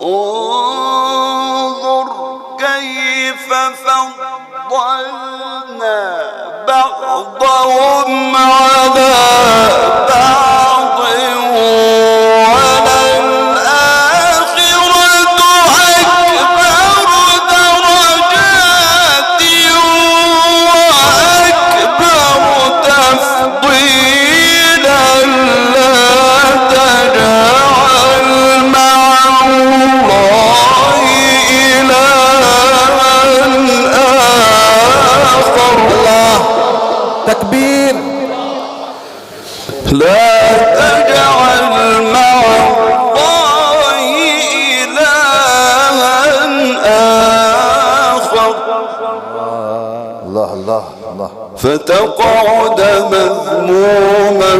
انظر كيف فضلنا بعضهم على بعض وللآخرة أكبر درجات وأكبر تفضيلا لا تجعل مع الله إلها آخر. الله تكبير. لا تجعل مع الله إلها آخر الله الله الله. فتقعد مذموما